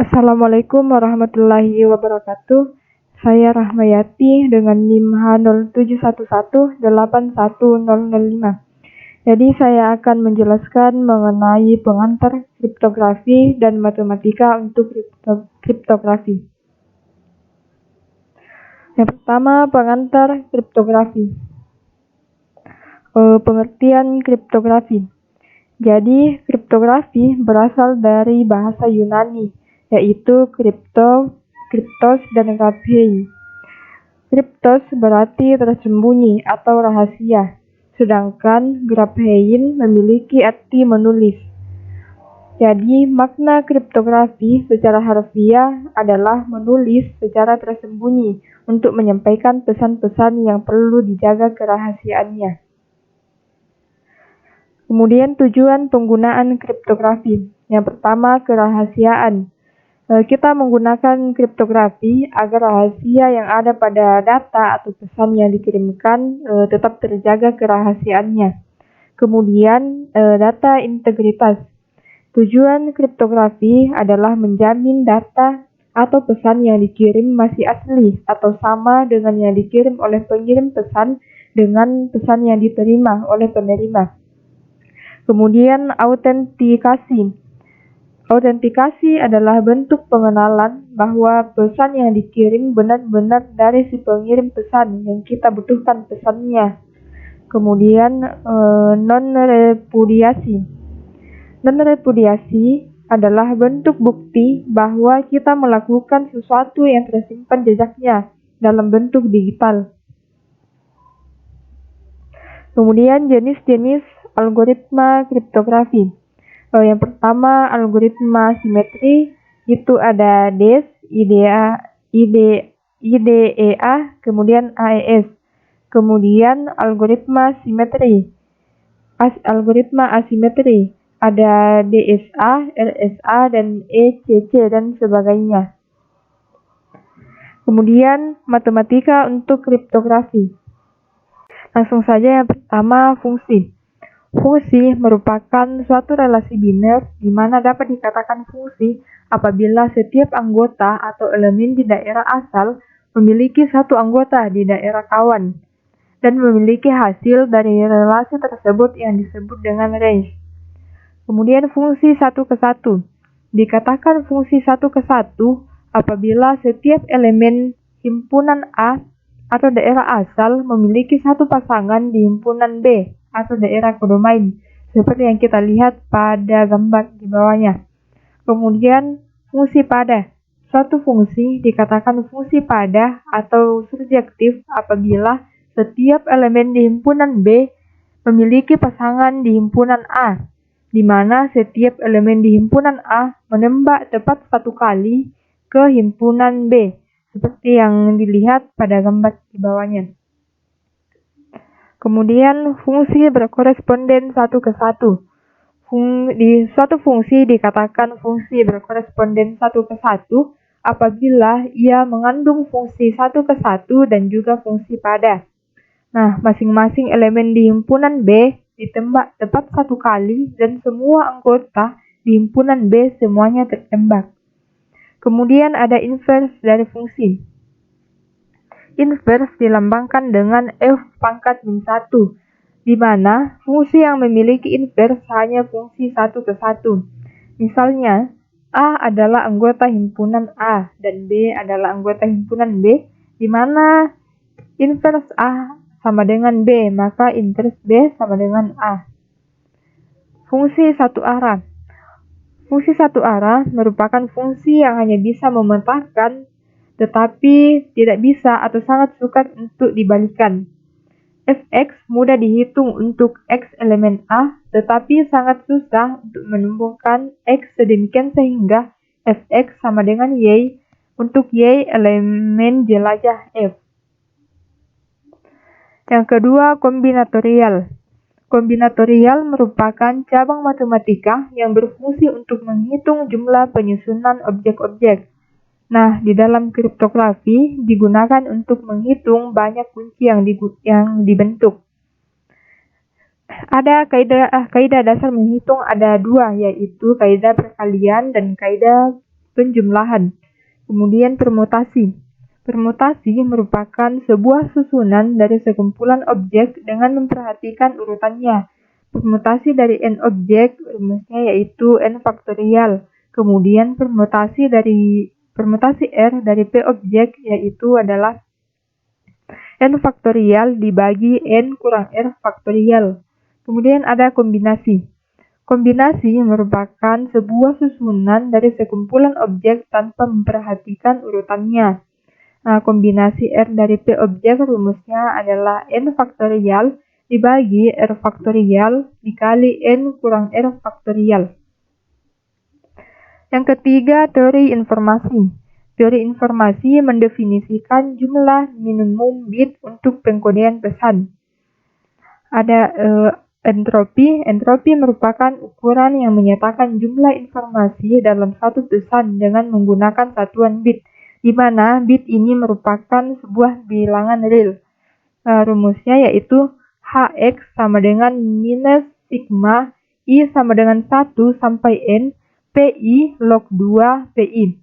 Assalamualaikum warahmatullahi wabarakatuh. Saya Rahmayati dengan NIM H07118105. Jadi saya akan menjelaskan mengenai pengantar kriptografi dan matematika untuk kriptografi. Yang pertama, pengantar kriptografi. Pengertian kriptografi. Jadi, kriptografi berasal dari bahasa Yunani, yaitu kriptos, dan graphei. Kriptos berarti tersembunyi atau rahasia, sedangkan graphein memiliki arti menulis. Jadi, makna kriptografi secara harfiah adalah menulis secara tersembunyi untuk menyampaikan pesan-pesan yang perlu dijaga kerahasiaannya. Kemudian tujuan penggunaan kriptografi. Yang pertama, kerahasiaan. Kita menggunakan kriptografi agar rahasia yang ada pada data atau pesan yang dikirimkan tetap terjaga kerahasiaannya. Kemudian, data integritas. Tujuan kriptografi adalah menjamin data atau pesan yang dikirim masih asli atau sama dengan yang dikirim oleh pengirim pesan dengan pesan yang diterima oleh penerima. Kemudian, autentikasi. Autentikasi adalah bentuk pengenalan bahwa pesan yang dikirim benar-benar dari si pengirim pesan yang kita butuhkan pesannya. Kemudian, non-repudiasi. Non-repudiasi adalah bentuk bukti bahwa kita melakukan sesuatu yang tersimpan jejaknya dalam bentuk digital. Kemudian, jenis-jenis algoritma kriptografi. Yang pertama, algoritma simetri, itu ada DES, IDEA, kemudian AES. Kemudian algoritma simetri, algoritma asimetri, ada DSA, RSA, dan ECC, dan sebagainya. Kemudian matematika untuk kriptografi. Langsung saja yang pertama, fungsi. Fungsi merupakan suatu relasi biner di mana dapat dikatakan fungsi apabila setiap anggota atau elemen di daerah asal memiliki satu anggota di daerah kawan dan memiliki hasil dari relasi tersebut yang disebut dengan range. Kemudian fungsi satu ke satu. Dikatakan fungsi satu ke satu apabila setiap elemen himpunan A atau daerah asal memiliki satu pasangan di himpunan B atau daerah kodomain, seperti yang kita lihat pada gambar di bawahnya. Kemudian fungsi pada. Suatu fungsi dikatakan fungsi pada atau surjektif apabila setiap elemen di himpunan B memiliki pasangan di himpunan A, di mana setiap elemen di himpunan A menembak tepat satu kali ke himpunan B, seperti yang dilihat pada gambar di bawahnya. Kemudian fungsi berkoresponden satu ke satu. Di suatu fungsi dikatakan fungsi berkoresponden satu ke satu apabila ia mengandung fungsi satu ke satu dan juga fungsi pada. Nah, masing-masing elemen di himpunan B ditembak tepat satu kali dan semua anggota di himpunan B semuanya tertembak. Kemudian ada inverse dari fungsi. Inverse dilambangkan dengan F pangkat min 1, di mana fungsi yang memiliki inverse hanya fungsi satu ke satu. Misalnya, A adalah anggota himpunan A dan B adalah anggota himpunan B, di mana inverse A sama dengan B, maka inverse B sama dengan A. Fungsi satu arah. Fungsi satu arah merupakan fungsi yang hanya bisa memetakan tetapi tidak bisa atau sangat sukar untuk dibalikan. Fx mudah dihitung untuk x elemen A, tetapi sangat susah untuk menumbuhkan x sedemikian sehingga Fx sama dengan y untuk y elemen jelajah F. Yang kedua, kombinatorial. Kombinatorial merupakan cabang matematika yang berfungsi untuk menghitung jumlah penyusunan objek-objek. Nah, di dalam kriptografi digunakan untuk menghitung banyak kunci yang dibentuk. Ada kaidah dasar menghitung ada dua, yaitu kaidah perkalian dan kaidah penjumlahan. Kemudian permutasi. Permutasi merupakan sebuah susunan dari sekumpulan objek dengan memperhatikan urutannya. Permutasi dari n objek rumusnya yaitu n faktorial. Kemudian permutasi R dari P objek yaitu adalah n faktorial dibagi n kurang R faktorial. Kemudian ada kombinasi. Kombinasi merupakan sebuah susunan dari sekumpulan objek tanpa memperhatikan urutannya. Nah, kombinasi R dari P objek rumusnya adalah n faktorial dibagi R faktorial dikali n kurang R faktorial. Yang ketiga, teori informasi. Teori informasi mendefinisikan jumlah minimum bit untuk pengkodean pesan. Ada entropi. Entropi merupakan ukuran yang menyatakan jumlah informasi dalam satu pesan dengan menggunakan satuan bit, di mana bit ini merupakan sebuah bilangan real. Rumusnya yaitu Hx sama dengan minus sigma I sama dengan 1 sampai N Pi log 2 Pi,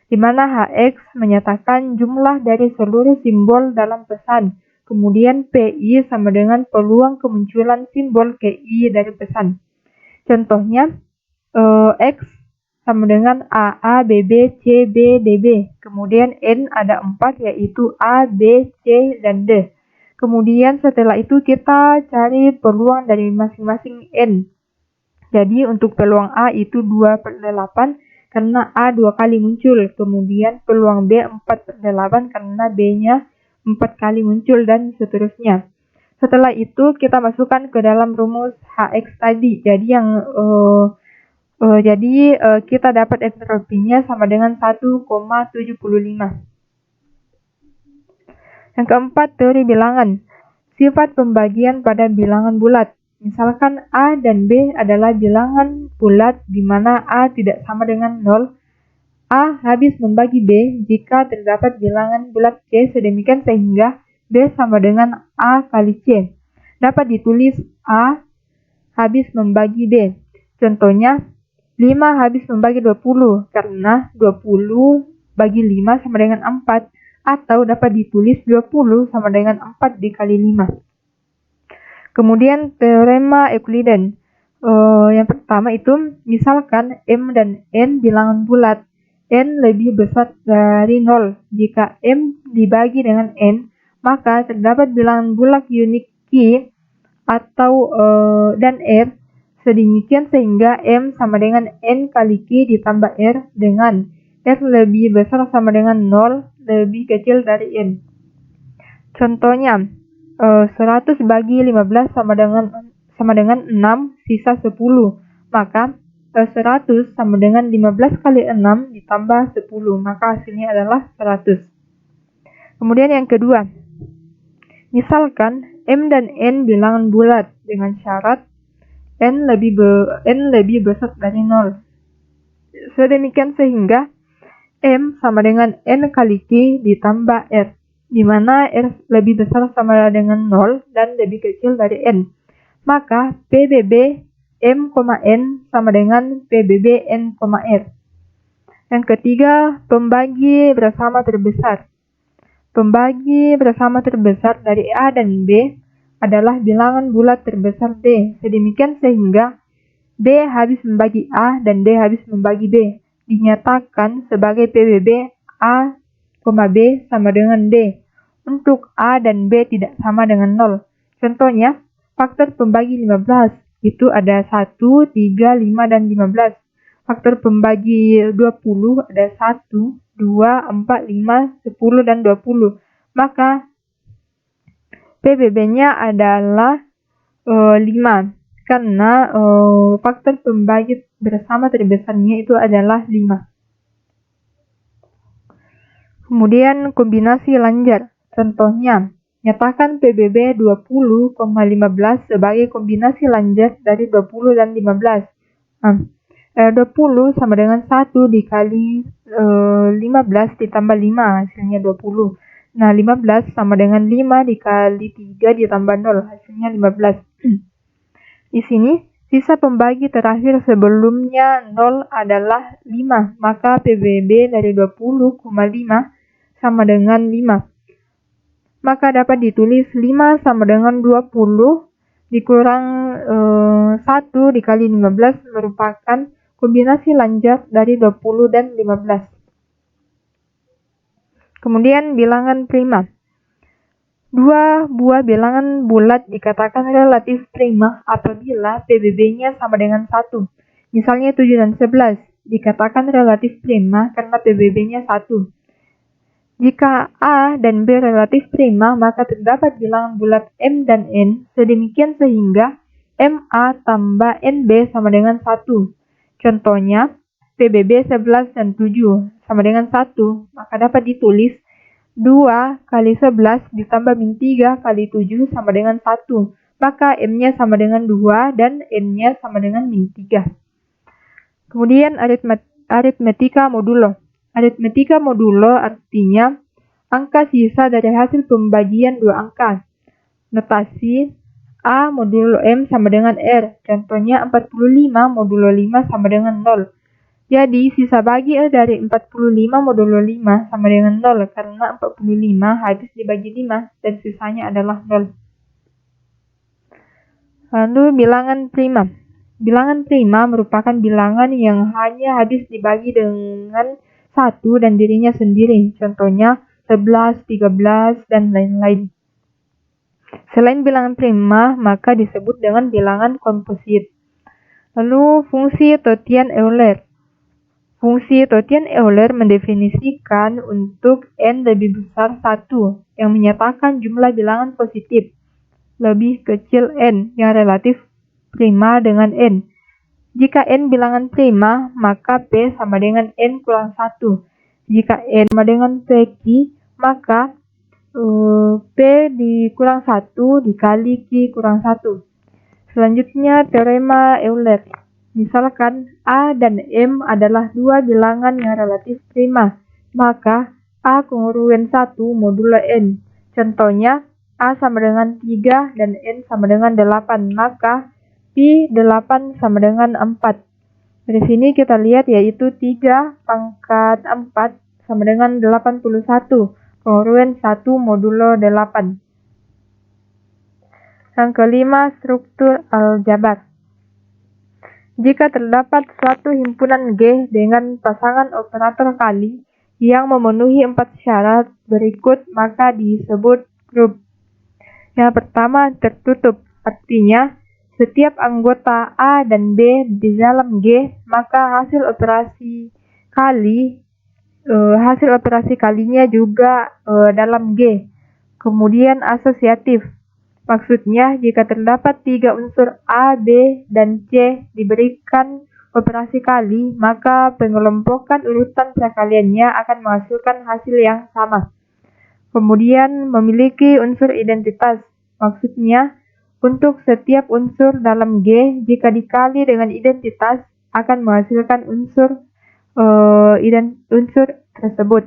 di mana Hx menyatakan jumlah dari seluruh simbol dalam pesan. Kemudian Pi sama dengan peluang kemunculan simbol Ki dari pesan. Contohnya, X sama dengan A, B, B, C, B, D, B. Kemudian N ada 4 yaitu A, B, C, dan D. Kemudian setelah itu kita cari peluang dari masing-masing N. Jadi untuk peluang A itu 2/8 karena A 2 kali muncul. Kemudian peluang B 4/8 karena B-nya 4 kali muncul dan seterusnya. Setelah itu kita masukkan ke dalam rumus Hx tadi. Jadi kita dapat entropinya sama dengan 1,75. Yang keempat, teori bilangan. Sifat pembagian pada bilangan bulat. Misalkan A dan B adalah bilangan bulat di mana A tidak sama dengan 0. A habis membagi B jika terdapat bilangan bulat C sedemikian sehingga B sama dengan A kali C. Dapat ditulis A habis membagi B. Contohnya, 5 habis membagi 20 karena 20 bagi 5 sama dengan 4. Atau dapat ditulis 20 sama dengan 4 dikali 5. Kemudian teorema Euclidean. Yang pertama itu, misalkan M dan N bilangan bulat. N lebih besar dari 0. Jika M dibagi dengan N, maka terdapat bilangan bulat unique key atau dan R sedemikian sehingga M sama dengan N kali Q ditambah R dengan R lebih besar sama dengan 0 lebih kecil dari N. Contohnya, 100 bagi 15 sama dengan 6 sisa 10. Maka 100 sama dengan 15 kali 6 ditambah 10. Maka hasilnya adalah 100. Kemudian yang kedua, misalkan M dan N bilangan bulat dengan syarat N lebih besar dari 0. Sedemikian sehingga M sama dengan N kali Q ditambah R, di mana R lebih besar sama dengan 0 dan lebih kecil dari N. Maka PBB M, N sama dengan PBB N, R. Yang ketiga, pembagi bersama terbesar. Pembagi bersama terbesar dari A dan B adalah bilangan bulat terbesar D. Sedemikian sehingga D habis membagi A dan D habis membagi B. Dinyatakan sebagai PBB A, B sama dengan D. Untuk A dan B tidak sama dengan 0. Contohnya, faktor pembagi 15. Itu ada 1, 3, 5, dan 15. Faktor pembagi 20 ada 1, 2, 4, 5, 10, dan 20. Maka PBB-nya adalah 5. Karena faktor pembagi bersama terbesarnya itu adalah 5. Kemudian kombinasi lanjar. Contohnya, nyatakan PBB 20,15 sebagai kombinasi lanjar dari 20 dan 15. 20 sama dengan 1 dikali 15 ditambah 5, hasilnya 20. Nah, 15 sama dengan 5 dikali 3 ditambah 0, hasilnya 15. Di sini Sisa pembagi terakhir sebelumnya 0 adalah 5, maka PBB dari 20,5 sama dengan 5. Maka dapat ditulis 5 sama dengan 20 dikurang 1 dikali 15 merupakan kombinasi lanjut dari 20 dan 15. Kemudian bilangan prima. Dua buah bilangan bulat dikatakan relatif prima apabila PBB-nya sama dengan 1. Misalnya 7 dan 11 dikatakan relatif prima karena PBB-nya 1. Jika A dan B relatif prima, maka terdapat bilangan bulat M dan N sedemikian sehingga MA tambah NB sama dengan 1. Contohnya, PBB 11 dan 7 sama dengan 1, maka dapat ditulis 2 kali 11 ditambah min 3 kali 7 sama dengan 1. Maka M-nya sama dengan 2 dan N-nya sama dengan min 3. Kemudian aritmetika modulo. Aritmetika modulo artinya angka sisa dari hasil pembagian dua angka. Notasi A modulo M sama dengan R. Contohnya 45 modulo 5 sama dengan 0. Jadi sisa bagi dari 45 modulo 5 sama dengan 0 karena 45 habis dibagi 5 dan sisanya adalah 0. Lalu bilangan prima. Bilangan prima merupakan bilangan yang hanya habis dibagi dengan 1 dan dirinya sendiri. Contohnya 11, 13, dan lain-lain. Selain bilangan prima, maka disebut dengan bilangan komposit. Lalu fungsi Totien-Euler. Fungsi Totien-Euler mendefinisikan untuk n lebih besar 1 yang menyatakan jumlah bilangan positif lebih kecil n yang relatif prima dengan n. Jika n bilangan prima, maka P sama dengan n kurang 1. Jika n sama dengan PQ, maka P dikurang 1 dikali Q kurang 1. Selanjutnya teorema Euler. Misalkan A dan M adalah dua bilangan yang relatif prima, maka A kongruen 1 modulo N. Contohnya, A sama dengan 3 dan N sama dengan 8, maka Pi 8 sama dengan 4. Dari sini kita lihat yaitu 3 pangkat 4 sama dengan 81, kongruen 1 modulo 8. Yang kelima, struktur aljabar. Jika terdapat suatu himpunan G dengan pasangan operator kali yang memenuhi 4 syarat berikut, maka disebut grup. Yang pertama, tertutup. Artinya, setiap anggota A dan B di dalam G, maka hasil operasi kalinya juga dalam G. Kemudian asosiatif. Maksudnya, jika terdapat 3 unsur A, B, dan C diberikan operasi kali, maka pengelompokan urutan perkaliannya akan menghasilkan hasil yang sama. Kemudian, memiliki unsur identitas. Maksudnya, untuk setiap unsur dalam G, jika dikali dengan identitas, akan menghasilkan unsur tersebut.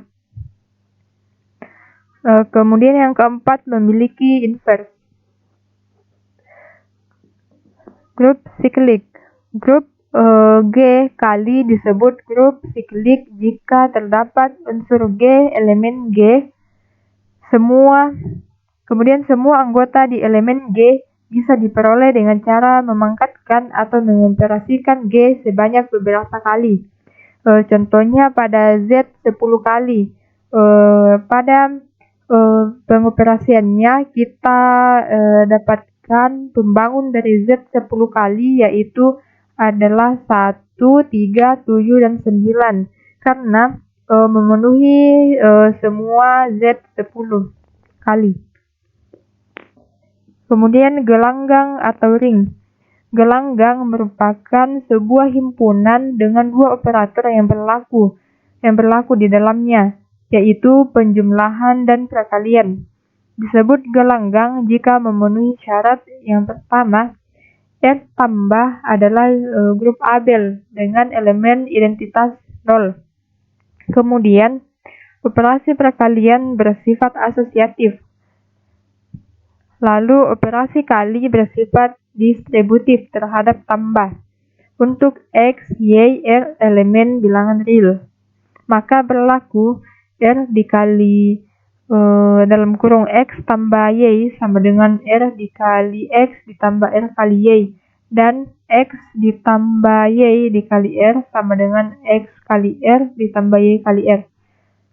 Kemudian yang keempat, memiliki inverse. Grup siklik. Grup G kali disebut grup siklik jika terdapat unsur G, elemen G, kemudian semua anggota di elemen G bisa diperoleh dengan cara memangkatkan atau mengoperasikan G sebanyak beberapa kali. Contohnya pada Z 10 kali. Pada pengoperasiannya kita dapatkan pembangun dari Z 10 kali yaitu adalah 1, 3, 7, dan 9 karena memenuhi semua Z 10 kali. Kemudian gelanggang atau ring. Gelanggang merupakan sebuah himpunan dengan dua operator yang berlaku di dalamnya, yaitu penjumlahan dan perkalian. Disebut gelanggang jika memenuhi syarat yang pertama, R tambah adalah grup Abel dengan elemen identitas 0. Kemudian, operasi perkalian bersifat asosiatif. Lalu, operasi kali bersifat distributif terhadap tambah. Untuk X, Y, R elemen bilangan real, maka berlaku R dikali dalam kurung X tambah Y sama dengan R dikali X ditambah R kali Y, dan X ditambah Y dikali R sama dengan X kali R ditambah Y kali R.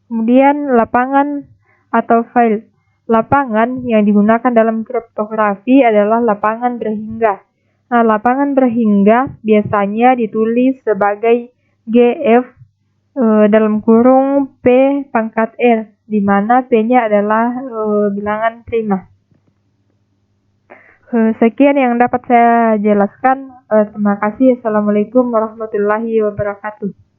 Kemudian lapangan atau file. Lapangan yang digunakan dalam kriptografi adalah lapangan berhingga. Nah, lapangan berhingga biasanya ditulis sebagai GF dalam kurung P pangkat R, di mana P-nya adalah bilangan prima. Sekian yang dapat saya jelaskan. Terima kasih. Assalamualaikum warahmatullahi wabarakatuh.